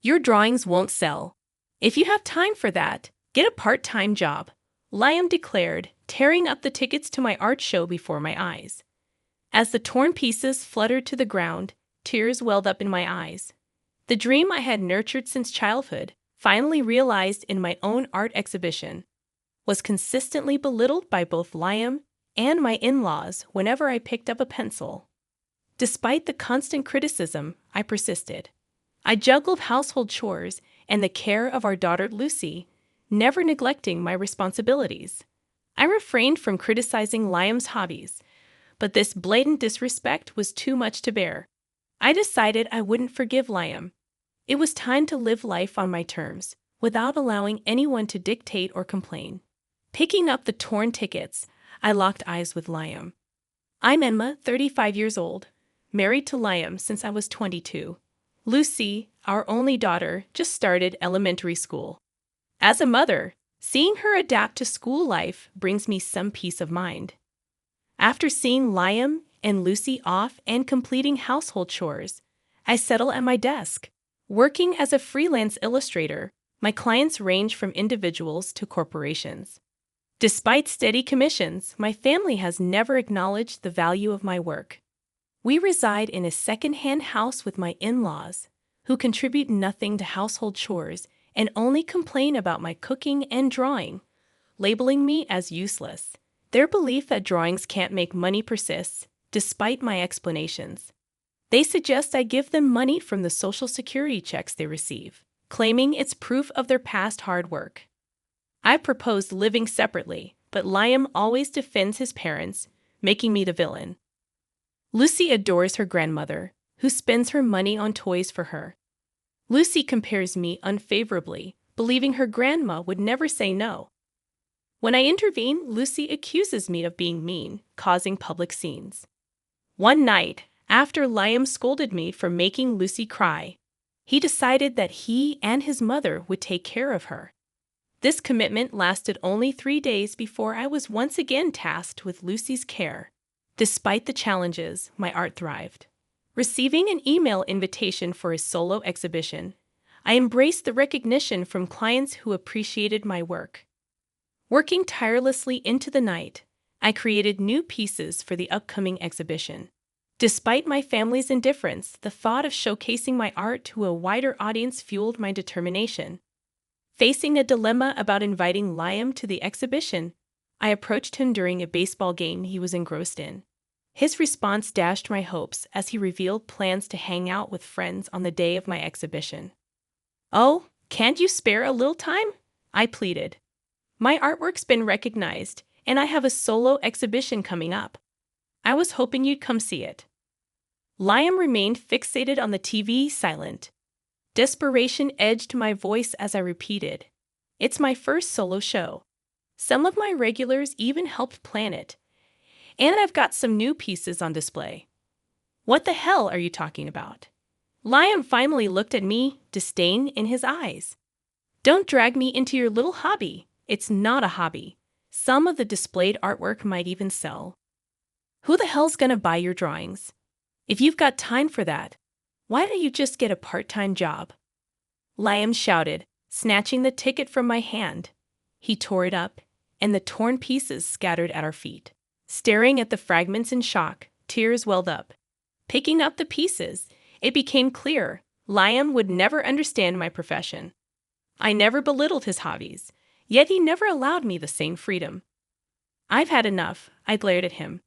Your drawings won't sell. If you have time for that, get a part-time job, Liam declared, tearing up the tickets to my art show before my eyes. As the torn pieces fluttered to the ground, tears welled up in my eyes. The dream I had nurtured since childhood, finally realized in my own art exhibition, was consistently belittled by both Liam and my in-laws whenever I picked up a pencil. Despite the constant criticism, I persisted. I juggled household chores and the care of our daughter Lucy, never neglecting my responsibilities. I refrained from criticizing Liam's hobbies, but this blatant disrespect was too much to bear. I decided I wouldn't forgive Liam. It was time to live life on my terms, without allowing anyone to dictate or complain. Picking up the torn tickets, I locked eyes with Liam. I'm Emma, 35 years old, married to Liam since I was 22. Lucy, our only daughter, just started elementary school. As a mother, seeing her adapt to school life brings me some peace of mind. After seeing Liam and Lucy off and completing household chores, I settle at my desk. Working as a freelance illustrator, my clients range from individuals to corporations. Despite steady commissions, my family has never acknowledged the value of my work. We reside in a second-hand house with my in-laws, who contribute nothing to household chores and only complain about my cooking and drawing, labeling me as useless. Their belief that drawings can't make money persists, despite my explanations. They suggest I give them money from the Social Security checks they receive, claiming it's proof of their past hard work. I proposed living separately, but Liam always defends his parents, making me the villain. Lucy adores her grandmother, who spends her money on toys for her. Lucy compares me unfavorably, believing her grandma would never say no. When I intervene, Lucy accuses me of being mean, causing public scenes. One night, after Liam scolded me for making Lucy cry, he decided that he and his mother would take care of her. This commitment lasted only 3 days before I was once again tasked with Lucy's care. Despite the challenges, my art thrived. Receiving an email invitation for a solo exhibition, I embraced the recognition from clients who appreciated my work. Working tirelessly into the night, I created new pieces for the upcoming exhibition. Despite my family's indifference, the thought of showcasing my art to a wider audience fueled my determination. Facing a dilemma about inviting Liam to the exhibition, I approached him during a baseball game he was engrossed in. His response dashed my hopes as he revealed plans to hang out with friends on the day of my exhibition. "Oh, can't you spare a little time?" I pleaded. "My artwork's been recognized, and I have a solo exhibition coming up. I was hoping you'd come see it." Liam remained fixated on the TV, silent. Desperation edged my voice as I repeated, "It's my first solo show. Some of my regulars even helped plan it. And I've got some new pieces on display." "What the hell are you talking about?" Liam finally looked at me, disdain in his eyes. "Don't drag me into your little hobby. It's not a hobby. Some of the displayed artwork might even sell. Who the hell's gonna buy your drawings? If you've got time for that, why don't you just get a part-time job?" Liam shouted, snatching the ticket from my hand. He tore it up, and the torn pieces scattered at our feet. Staring at the fragments in shock, tears welled up. Picking up the pieces, it became clear Liam would never understand my profession. I never belittled his hobbies, yet he never allowed me the same freedom. "I've had enough," I glared at him.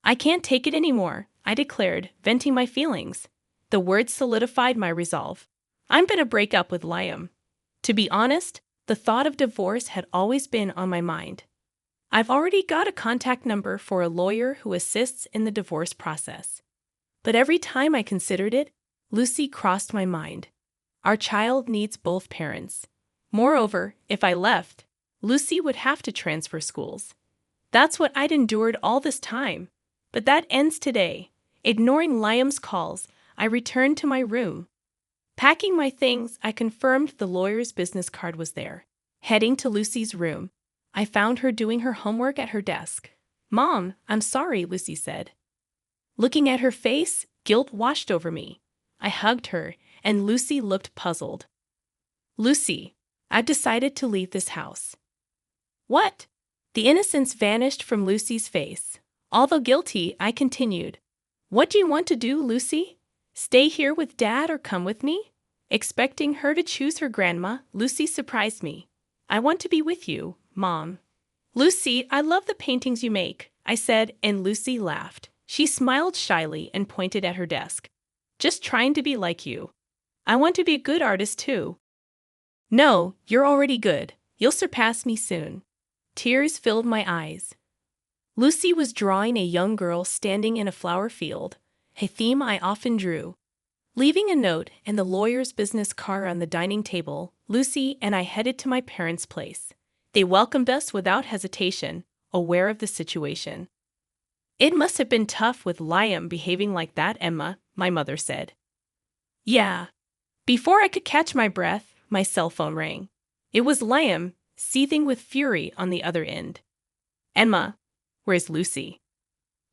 "I can't take it anymore," I declared, venting my feelings. The words solidified my resolve. I'm gonna break up with Liam. To be honest, the thought of divorce had always been on my mind. I've already got a contact number for a lawyer who assists in the divorce process. But every time I considered it, Lucy crossed my mind. Our child needs both parents. Moreover, if I left, Lucy would have to transfer schools. That's what I'd endured all this time. But that ends today. Ignoring Liam's calls, I returned to my room. Packing my things, I confirmed the lawyer's business card was there. Heading to Lucy's room, I found her doing her homework at her desk. "Mom, I'm sorry," Lucy said. Looking at her face, guilt washed over me. I hugged her, and Lucy looked puzzled. Lucy, I've decided to leave this house. What? The innocence vanished from Lucy's face. Although guilty, I continued. What do you want to do, Lucy? Stay here with Dad or come with me? Expecting her to choose her grandma, Lucy surprised me. I want to be with you, Mom. Lucy, I love the paintings you make, I said, and Lucy laughed. She smiled shyly and pointed at her desk. Just trying to be like you. I want to be a good artist too. No, you're already good. You'll surpass me soon. Tears filled my eyes. Lucy was drawing a young girl standing in a flower field, a theme I often drew. Leaving a note and the lawyer's business card on the dining table, Lucy and I headed to my parents' place. They welcomed us without hesitation, aware of the situation. It must have been tough with Liam behaving like that, Emma, my mother said. Yeah. Before I could catch my breath, my cell phone rang. It was Liam, seething with fury on the other end. Emma, where's Lucy?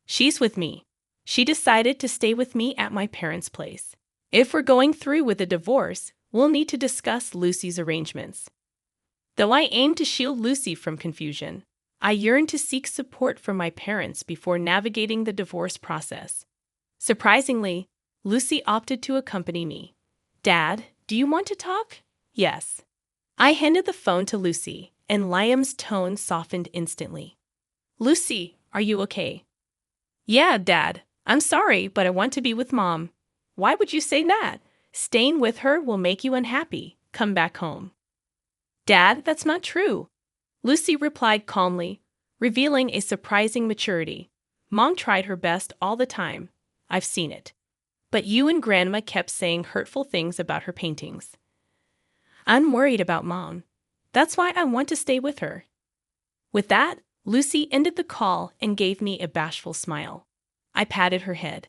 She's with me. She decided to stay with me at my parents' place. If we're going through with a divorce, we'll need to discuss Lucy's arrangements. Though I aimed to shield Lucy from confusion, I yearned to seek support from my parents before navigating the divorce process. Surprisingly, Lucy opted to accompany me. Dad, do you want to talk? Yes. I handed the phone to Lucy, and Liam's tone softened instantly. Lucy, are you okay? Yeah, Dad. I'm sorry, but I want to be with Mom. Why would you say that? Staying with her will make you unhappy. Come back home. Dad, that's not true. Lucy replied calmly, revealing a surprising maturity. Mom tried her best all the time. I've seen it. But you and Grandma kept saying hurtful things about her paintings. I'm worried about Mom. That's why I want to stay with her. With that, Lucy ended the call and gave me a bashful smile. I patted her head.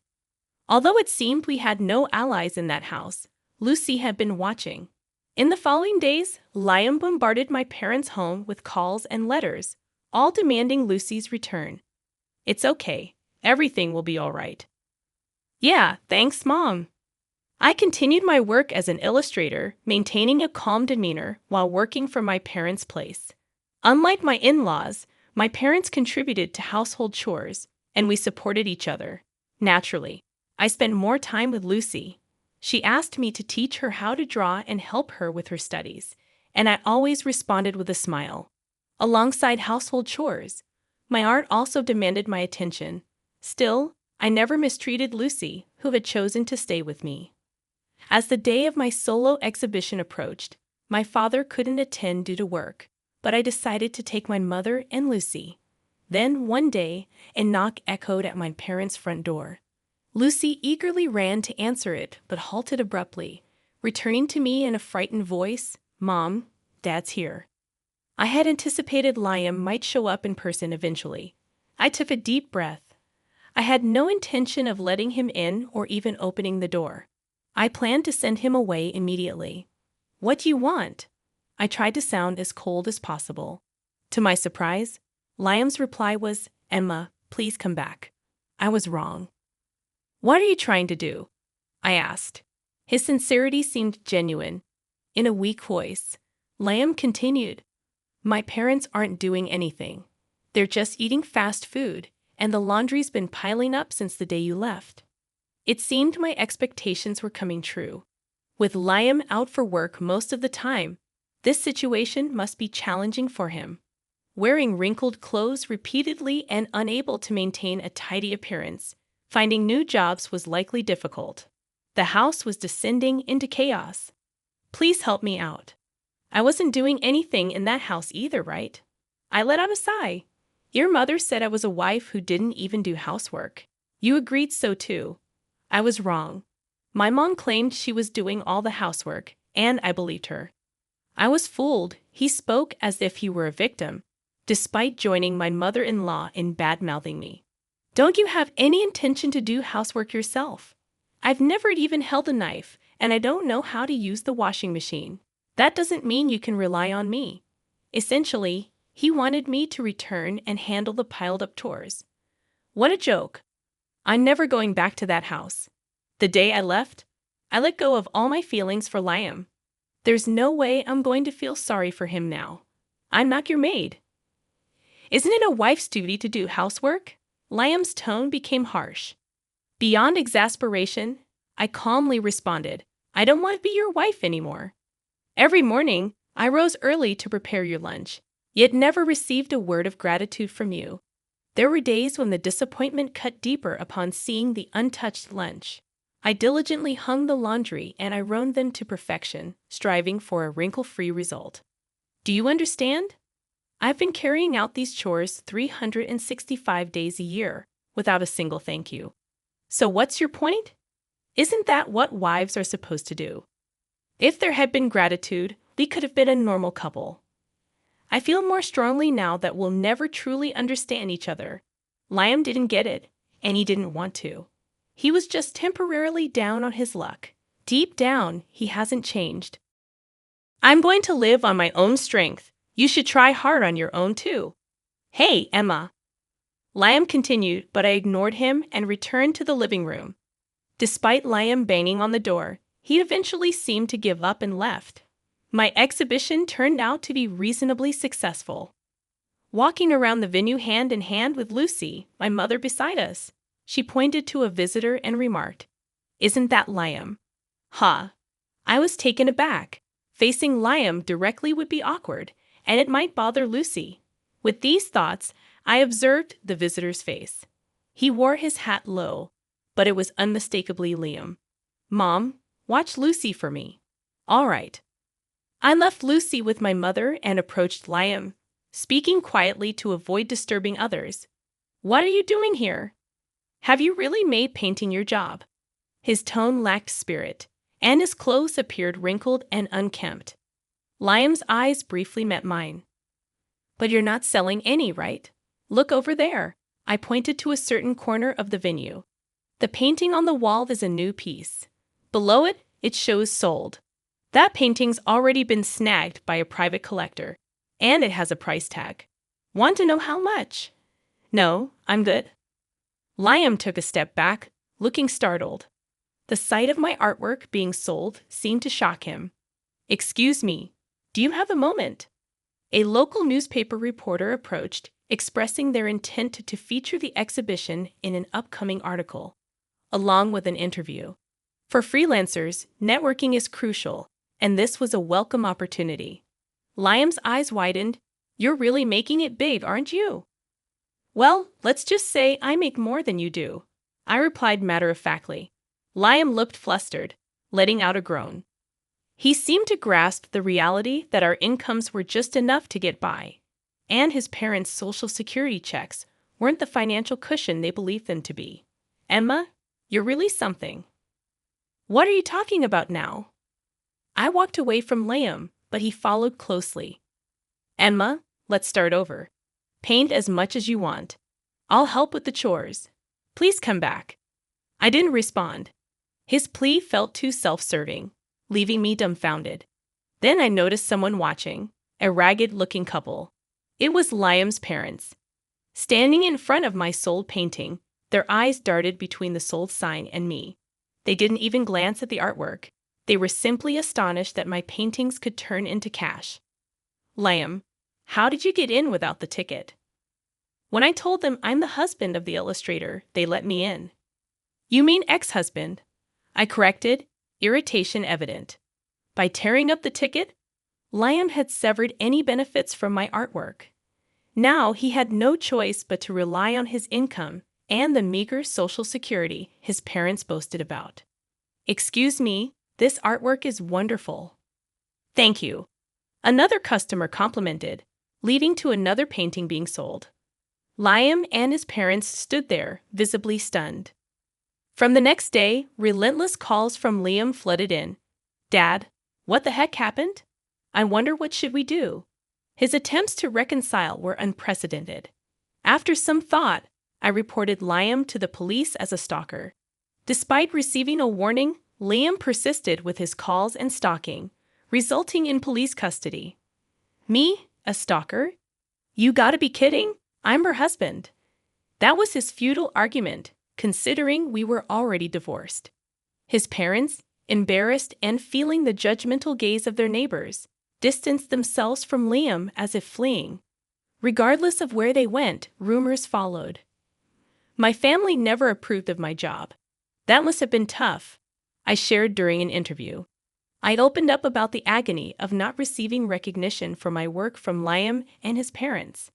Although it seemed we had no allies in that house, Lucy had been watching. In the following days, Liam bombarded my parents' home with calls and letters, all demanding Lucy's return. It's okay. Everything will be all right. Yeah, thanks, Mom. I continued my work as an illustrator, maintaining a calm demeanor while working from my parents' place. Unlike my in-laws, my parents contributed to household chores, and we supported each other. Naturally, I spent more time with Lucy. She asked me to teach her how to draw and help her with her studies, and I always responded with a smile. Alongside household chores, my art also demanded my attention. Still, I never mistreated Lucy, who had chosen to stay with me. As the day of my solo exhibition approached, my father couldn't attend due to work, but I decided to take my mother and Lucy. Then, one day, a knock echoed at my parents' front door. Lucy eagerly ran to answer it, but halted abruptly, returning to me in a frightened voice, Mom, Dad's here. I had anticipated Liam might show up in person eventually. I took a deep breath. I had no intention of letting him in or even opening the door. I planned to send him away immediately. What do you want? I tried to sound as cold as possible. To my surprise, Liam's reply was, Emma, please come back. I was wrong. What are you trying to do? I asked. His sincerity seemed genuine. In a weak voice, Liam continued, My parents aren't doing anything. They're just eating fast food, and the laundry's been piling up since the day you left. It seemed my expectations were coming true. With Liam out for work most of the time, this situation must be challenging for him. Wearing wrinkled clothes repeatedly and unable to maintain a tidy appearance, finding new jobs was likely difficult. The house was descending into chaos. Please help me out. I wasn't doing anything in that house either, right? I let out a sigh. Your mother said I was a wife who didn't even do housework. You agreed so too. I was wrong. My mom claimed she was doing all the housework, and I believed her. I was fooled. He spoke as if he were a victim, despite joining my mother-in-law in bad-mouthing me. Don't you have any intention to do housework yourself? I've never even held a knife, and I don't know how to use the washing machine. That doesn't mean you can rely on me. Essentially, he wanted me to return and handle the piled-up chores. What a joke. I'm never going back to that house. The day I left, I let go of all my feelings for Liam. There's no way I'm going to feel sorry for him now. I'm not your maid. Isn't it a wife's duty to do housework? Liam's tone became harsh. Beyond exasperation, I calmly responded, I don't want to be your wife anymore. Every morning, I rose early to prepare your lunch, yet never received a word of gratitude from you. There were days when the disappointment cut deeper upon seeing the untouched lunch. I diligently hung the laundry and ironed them to perfection, striving for a wrinkle-free result. Do you understand? I've been carrying out these chores 365 days a year, without a single thank you. So what's your point? Isn't that what wives are supposed to do? If there had been gratitude, we could have been a normal couple. I feel more strongly now that we'll never truly understand each other. Liam didn't get it, and he didn't want to. He was just temporarily down on his luck. Deep down, he hasn't changed. I'm going to live on my own strength. You should try hard on your own too. Hey, Emma. Liam continued, but I ignored him and returned to the living room. Despite Liam banging on the door, he eventually seemed to give up and left. My exhibition turned out to be reasonably successful. Walking around the venue hand in hand with Lucy, my mother beside us, she pointed to a visitor and remarked, Isn't that Liam? Ha! I was taken aback. Facing Liam directly would be awkward, and it might bother Lucy. With these thoughts, I observed the visitor's face. He wore his hat low, but it was unmistakably Liam. Mom, watch Lucy for me. All right. I left Lucy with my mother and approached Liam, speaking quietly to avoid disturbing others. What are you doing here? Have you really made painting your job? His tone lacked spirit, and his clothes appeared wrinkled and unkempt. Liam's eyes briefly met mine. But you're not selling any, right? Look over there. I pointed to a certain corner of the venue. The painting on the wall is a new piece. Below it, it shows sold. That painting's already been snagged by a private collector, and it has a price tag. Want to know how much? No, I'm good. Liam took a step back, looking startled. The sight of my artwork being sold seemed to shock him. Excuse me, do you have a moment? A local newspaper reporter approached, expressing their intent to feature the exhibition in an upcoming article, along with an interview. For freelancers, networking is crucial, and this was a welcome opportunity. Liam's eyes widened. You're really making it big, aren't you? Well, let's just say I make more than you do, I replied matter-of-factly. Liam looked flustered, letting out a groan. He seemed to grasp the reality that our incomes were just enough to get by, and his parents' social security checks weren't the financial cushion they believed them to be. Emma, you're really something. What are you talking about now? I walked away from Liam, but he followed closely. Emma, let's start over. Paint as much as you want. I'll help with the chores. Please come back. I didn't respond. His plea felt too self-serving, leaving me dumbfounded. Then I noticed someone watching, a ragged-looking couple. It was Liam's parents. Standing in front of my sold painting, their eyes darted between the sold sign and me. They didn't even glance at the artwork. They were simply astonished that my paintings could turn into cash. Liam, how did you get in without the ticket? When I told them I'm the husband of the illustrator, they let me in. You mean ex-husband? I corrected, irritation evident. By tearing up the ticket, Liam had severed any benefits from my artwork. Now he had no choice but to rely on his income and the meager social security his parents boasted about. Excuse me, this artwork is wonderful. Thank you. Another customer complimented, leading to another painting being sold. Liam and his parents stood there, visibly stunned. From the next day, relentless calls from Liam flooded in. Dad, what the heck happened? I wonder what should we do? His attempts to reconcile were unprecedented. After some thought, I reported Liam to the police as a stalker. Despite receiving a warning, Liam persisted with his calls and stalking, resulting in police custody. Me? A stalker? You gotta be kidding! I'm her husband. That was his futile argument, considering we were already divorced. His parents, embarrassed and feeling the judgmental gaze of their neighbors, distanced themselves from Liam as if fleeing. Regardless of where they went, rumors followed. My family never approved of my job. That must have been tough, I shared during an interview. I'd opened up about the agony of not receiving recognition for my work from Liam and his parents.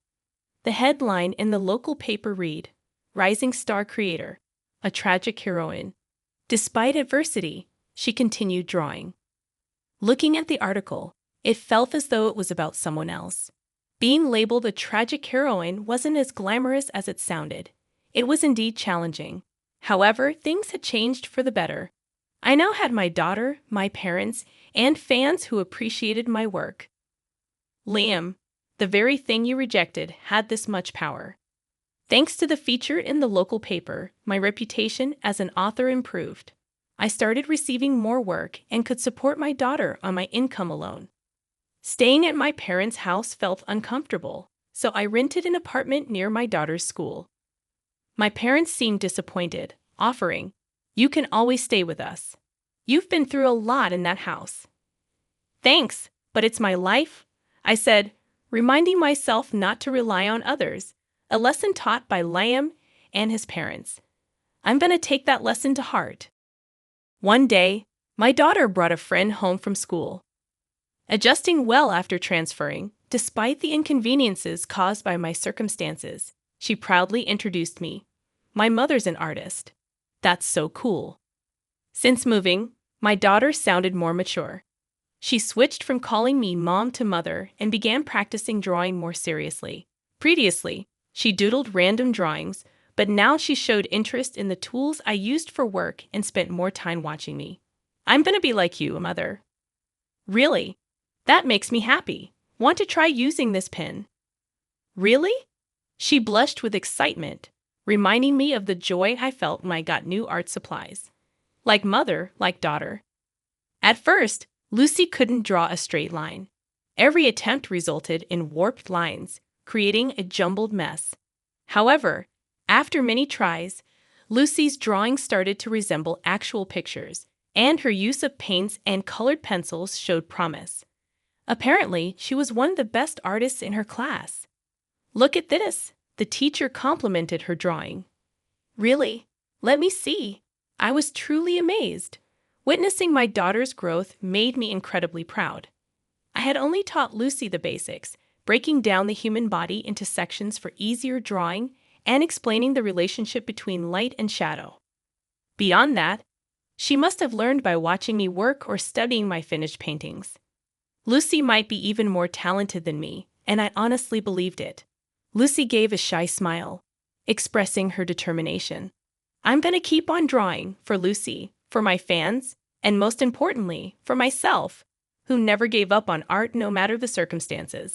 The headline in the local paper read, "Rising Star Creator, a Tragic Heroine." Despite adversity, she continued drawing. Looking at the article, it felt as though it was about someone else. Being labeled a tragic heroine wasn't as glamorous as it sounded. It was indeed challenging. However, things had changed for the better. I now had my daughter, my parents, and fans who appreciated my work. Liam, the very thing you rejected, had this much power. Thanks to the feature in the local paper, my reputation as an author improved. I started receiving more work and could support my daughter on my income alone. Staying at my parents' house felt uncomfortable, so I rented an apartment near my daughter's school. My parents seemed disappointed, offering, "You can always stay with us. You've been through a lot in that house." "Thanks, but it's my life," I said, reminding myself not to rely on others, a lesson taught by Liam and his parents. I'm going to take that lesson to heart. One day, my daughter brought a friend home from school. Adjusting well after transferring, despite the inconveniences caused by my circumstances, she proudly introduced me. "My mother's an artist." "That's so cool." Since moving, my daughter sounded more mature. She switched from calling me mom to mother and began practicing drawing more seriously. Previously, she doodled random drawings, but now she showed interest in the tools I used for work and spent more time watching me. "I'm going to be like you, mother." "Really? That makes me happy. Want to try using this pen?" "Really?" She blushed with excitement, reminding me of the joy I felt when I got new art supplies. Like mother, like daughter. At first, Lucy couldn't draw a straight line. Every attempt resulted in warped lines, creating a jumbled mess. However, after many tries, Lucy's drawing started to resemble actual pictures, and her use of paints and colored pencils showed promise. Apparently, she was one of the best artists in her class. "Look at this," the teacher complimented her drawing. "Really? Let me see." I was truly amazed. Witnessing my daughter's growth made me incredibly proud. I had only taught Lucy the basics, breaking down the human body into sections for easier drawing and explaining the relationship between light and shadow. Beyond that, she must have learned by watching me work or studying my finished paintings. Lucy might be even more talented than me, and I honestly believed it. Lucy gave a shy smile, expressing her determination. I'm going to keep on drawing for Lucy, for my fans, and most importantly, for myself, who never gave up on art no matter the circumstances.